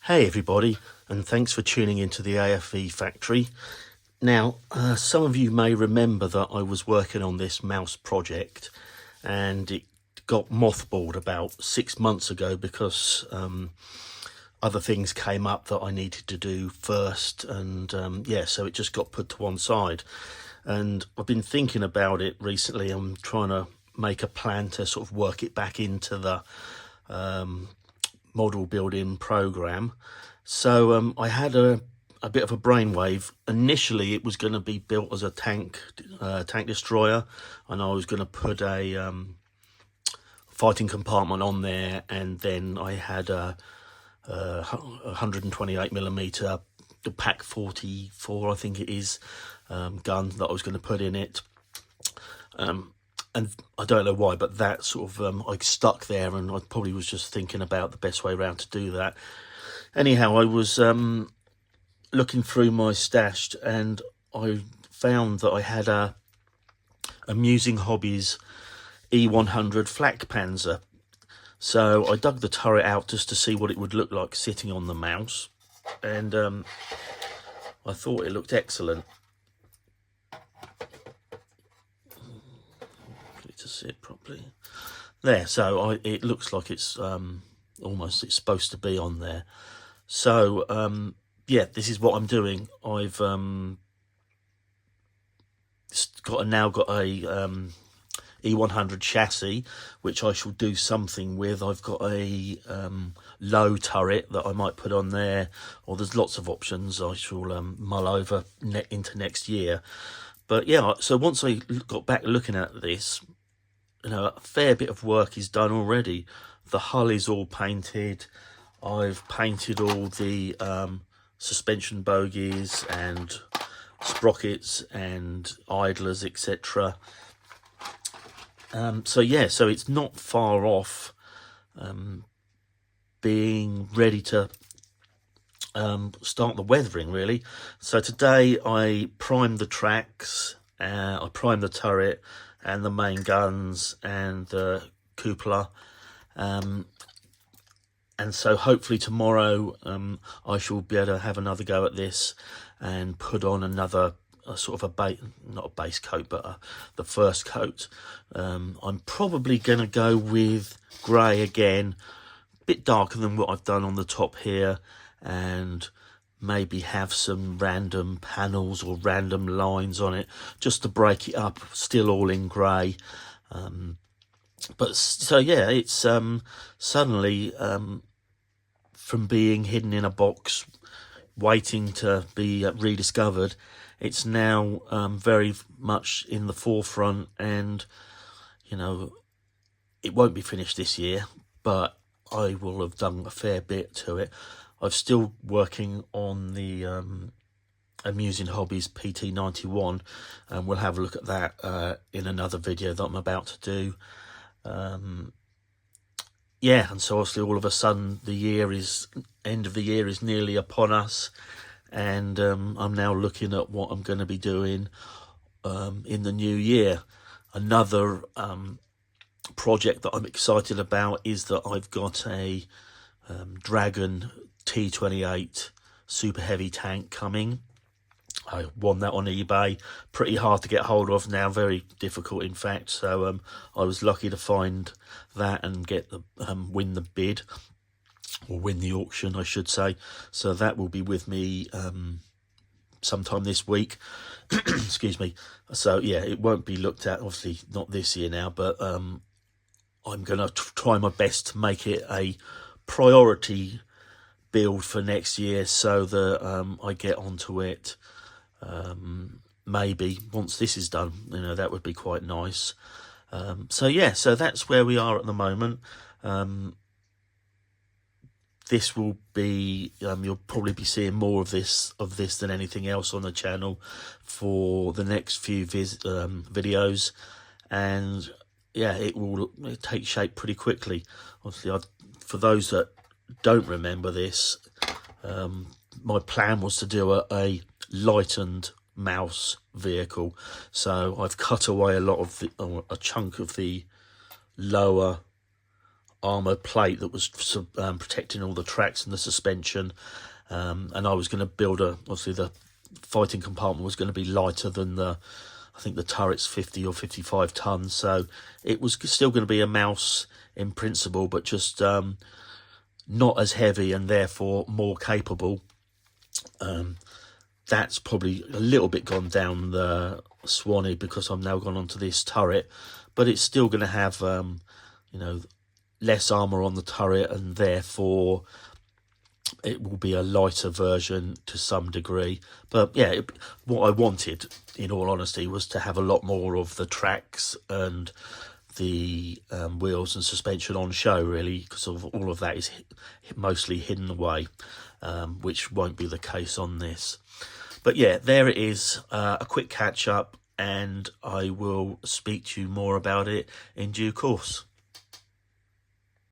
Hey everybody, and thanks for tuning into the AFV Factory. Now, some of you may remember that I was working on this mouse project and it got mothballed about 6 months ago because other things came up that I needed to do first, and so it just got put to one side. And I've been thinking about it recently. I'm trying to make a plan to sort of work it back into the model building program. So I had a bit of a brainwave. Initially, it was going to be built as a tank destroyer, and I was going to put a fighting compartment on there, and then I had a 128mm the Pak 44, I think it is, gun that I was going to put in it. And I don't know why, but that sort of I stuck there, and I probably was just thinking about the best way around to do that. Anyhow, I was looking through my stash, and I found that I had a Amusing Hobbies E100 Flak Panzer. So I dug the turret out just to see what it would look like sitting on the mouse, and I thought it looked excellent. To see it properly there, so it looks like it's almost it's supposed to be on there. So yeah, this is what I'm doing. I've now got a E100 chassis which I shall do something with. I've got a low turret that I might put on there, or there's lots of options I shall mull over into next year. But yeah, so once I got back looking at this, you know, a fair bit of work is done already. The hull is all painted. I've painted all the suspension bogies and sprockets and idlers, etc. So yeah, so it's not far off being ready to start the weathering, really. So today I primed the tracks, I primed the turret and the main guns and the cupola, and so hopefully tomorrow I shall be able to have another go at this and put on another sort of not a base coat, but the first coat. I'm probably going to go with grey again, a bit darker than what I've done on the top here, and maybe have some random panels or random lines on it just to break it up, still all in grey. But so yeah, it's suddenly from being hidden in a box waiting to be rediscovered, it's now very much in the forefront, and you know, it won't be finished this year, but I will have done a fair bit to it. I'm still working on the Amusing Hobbies PT91, and we'll have a look at that in another video that I'm about to do. Yeah, and so obviously all of a sudden end of the year is nearly upon us, and I'm now looking at what I'm going to be doing in the new year. Another project that I'm excited about is that I've got a Dragon T28 super heavy tank coming. I won that on eBay, pretty hard to get hold of now, very difficult in fact. So I was lucky to find that and get the win the bid, or win the auction I should say. So that will be with me sometime this week. Excuse me. So yeah, it won't be looked at, obviously not this year now, but I'm going to try my best to make it a priority build for next year, so that I get onto it maybe once this is done. You know, that would be quite nice. So yeah, so that's where we are at the moment. This will be you'll probably be seeing more of this than anything else on the channel for the next few videos, and yeah, it will take shape pretty quickly. Obviously, for those that don't remember this, my plan was to do a lightened mouse vehicle, so I've cut away a chunk of the lower armour plate that was protecting all the tracks and the suspension. And I was going to build obviously the fighting compartment was going to be lighter than I think the turret's 50 or 55 tons, so it was still going to be a Maus in principle, but just not as heavy and therefore more capable. That's probably a little bit gone down the Swanee because I've now gone onto this turret, but it's still going to have, less armour on the turret, and therefore it will be a lighter version to some degree. But yeah, what I wanted, in all honesty, was to have a lot more of the tracks and the wheels and suspension on show, really, because of all of that is mostly hidden away, which won't be the case on this. But yeah, there it is, a quick catch up, and I will speak to you more about it in due course.